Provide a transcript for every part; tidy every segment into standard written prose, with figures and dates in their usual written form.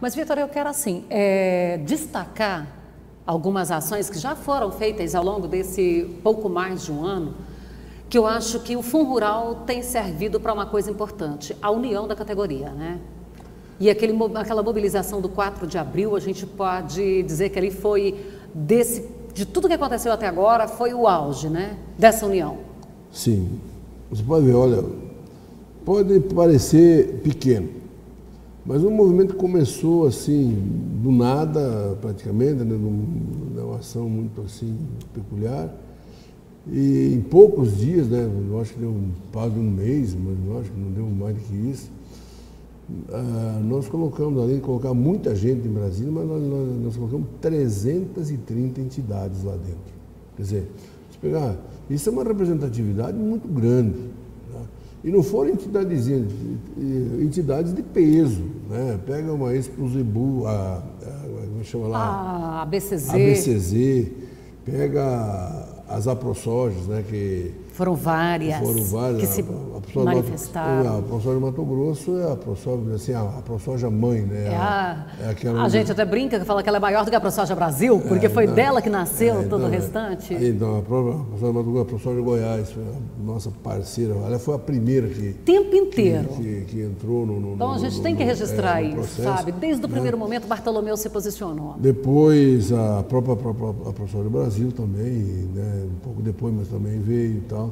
Mas, Vitor, eu quero, assim, destacar algumas ações que já foram feitas ao longo desse pouco mais de um ano, que eu acho que o Fundo Rural tem servido para uma coisa importante, a união da categoria, né? E aquela mobilização do 4 de abril, a gente pode dizer que ali foi, de tudo que aconteceu até agora, foi o auge, né, dessa união. Sim. Você pode ver, olha, pode parecer pequeno, mas o movimento começou assim, do nada, praticamente, né, numa ação muito assim, peculiar. E em poucos dias, né, eu acho que deu quase um mês, mas eu acho que não deu mais do que isso, nós colocamos, além de colocar muita gente em Brasília, mas nós colocamos 330 entidades lá dentro. Quer dizer, se pegar, isso é uma representatividade muito grande. Tá? E não foram entidades de peso. Né? Pega uma Expo Zebu, como chama lá? A ABCZ, pega as AproSojas, né, que foram várias que se manifestaram. A ProSoja de Mato Grosso é a ProSoja, assim, a ProSoja mãe, né? A gente até brinca, que fala que ela é maior do que a ProSoja Brasil, porque foi dela que nasceu todo o restante. Então, a ProSoja de Mato Grosso, a ProSoja de Goiás, foi a nossa parceira, ela foi a primeira que... Tempo inteiro. Que entrou no Então, a gente tem que registrar isso, processo, sabe? Desde o primeiro momento, Bartolomeu se posicionou. Depois, a ProSoja do Brasil também, né? Um pouco depois, mas também veio e tal.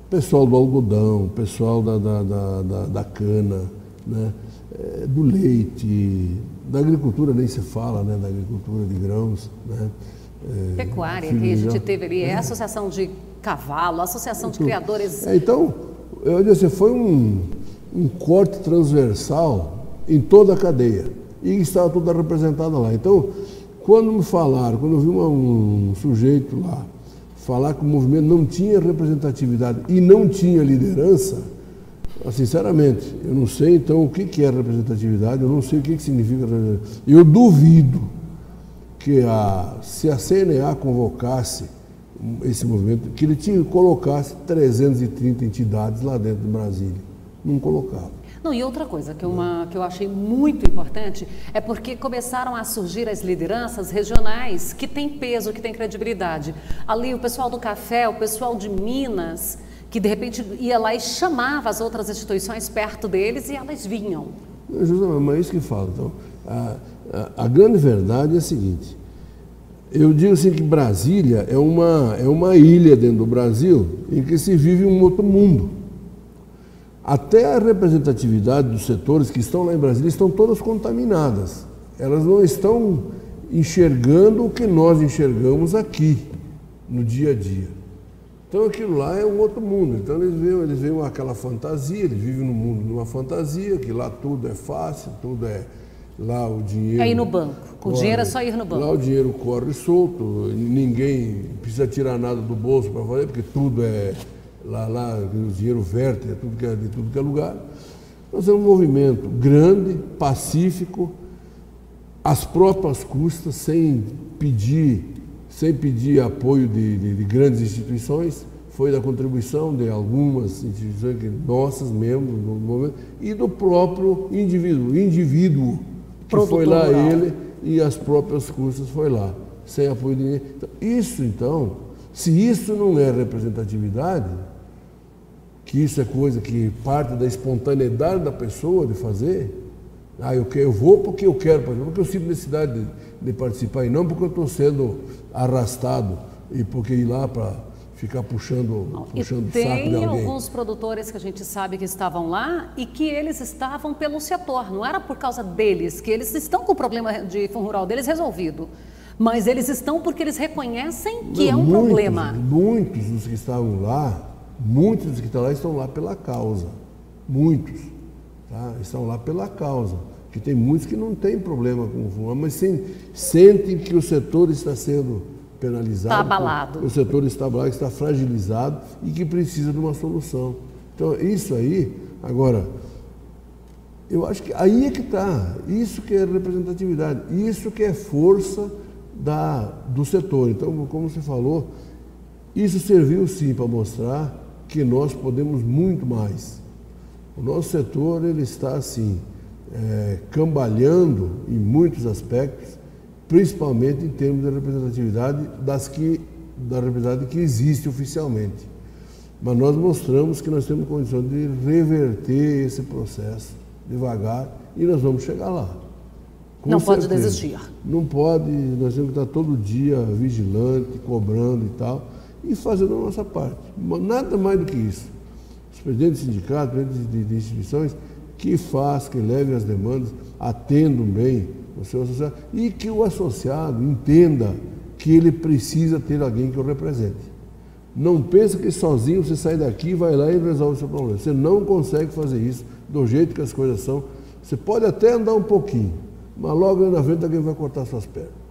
Pessoal do algodão, pessoal da cana, né? Do leite, da agricultura nem se fala, né? Da agricultura de grãos, né? Pecuária, que a gente teve ali, a associação de cavalo, a associação de criadores. Então, eu disse, foi um corte transversal em toda a cadeia e estava toda representada lá. Então, quando me falaram, quando eu vi um sujeito lá falar que o movimento não tinha representatividade e não tinha liderança, sinceramente, eu não sei então o que é representatividade, eu não sei o que significa representatividade. Eu duvido que se a CNA convocasse esse movimento, que ele colocasse 330 entidades lá dentro de Brasília. Não colocava. Não, e outra coisa que eu achei muito importante é porque começaram a surgir as lideranças regionais que têm peso, que têm credibilidade. Ali o pessoal do café, o pessoal de Minas, que de repente ia lá e chamava as outras instituições perto deles e elas vinham. Justamente, mas é isso que falo. Então, a grande verdade é a seguinte, eu digo assim que Brasília é uma ilha dentro do Brasil em que se vive um outro mundo. Até a representatividade dos setores que estão lá em Brasília estão todas contaminadas. Elas não estão enxergando o que nós enxergamos aqui, no dia a dia. Então aquilo lá é um outro mundo. Então eles veem aquela fantasia, eles vivem num mundo, numa fantasia, que lá tudo é fácil, tudo é... Lá o dinheiro... É ir no banco. O dinheiro é só ir no banco. Lá o dinheiro corre solto, ninguém precisa tirar nada do bolso para fazer, porque tudo é... Lá o dinheiro verte, de tudo que é lugar. Nós é um movimento grande, pacífico, às próprias custas, sem pedir apoio de grandes instituições, foi da contribuição de algumas instituições nossas mesmo, no momento, e do próprio indivíduo que foi lá rural. Ele e as próprias custas foi lá, sem apoio de ninguém. Então, se isso não é representatividade, que isso é coisa que parte da espontaneidade da pessoa de fazer, eu vou porque eu quero, porque eu sinto necessidade de participar e não porque eu estou sendo arrastado e porque ir lá para ficar puxando o saco de alguém. Tem alguns produtores que a gente sabe que estavam lá e que eles estavam pelo setor, não era por causa deles, que eles estão com o problema de fundo rural deles resolvido. Mas eles estão porque eles reconhecem que é um problema. Muitos dos que estavam lá, muitos dos que estão lá estão lá pela causa. Muitos, tá? Estão lá pela causa. Porque tem muitos que não têm problema com o fundo, mas sentem que o setor está sendo penalizado. Está abalado. O setor está abalado, está fragilizado e que precisa de uma solução. Então, isso aí, agora, eu acho que aí é que está. Isso que é representatividade, isso que é força do setor. Então, como você falou, isso serviu sim para mostrar que nós podemos muito mais. O nosso setor, ele está assim, cambaleando em muitos aspectos, principalmente em termos da representatividade da representatividade que existe oficialmente. Mas nós mostramos que nós temos condições de reverter esse processo devagar e nós vamos chegar lá. Não pode desistir. Não pode, nós temos que estar todo dia vigilante, cobrando e tal, e fazendo a nossa parte. Nada mais do que isso. Os presidentes de sindicatos, presidentes de instituições, que façam, que levem as demandas, atendam bem o seu associado e que o associado entenda que ele precisa ter alguém que o represente. Não pensa que sozinho você sai daqui, vai lá e resolve o seu problema. Você não consegue fazer isso do jeito que as coisas são. Você pode até andar um pouquinho, mas logo na frente alguém vai cortar suas pernas.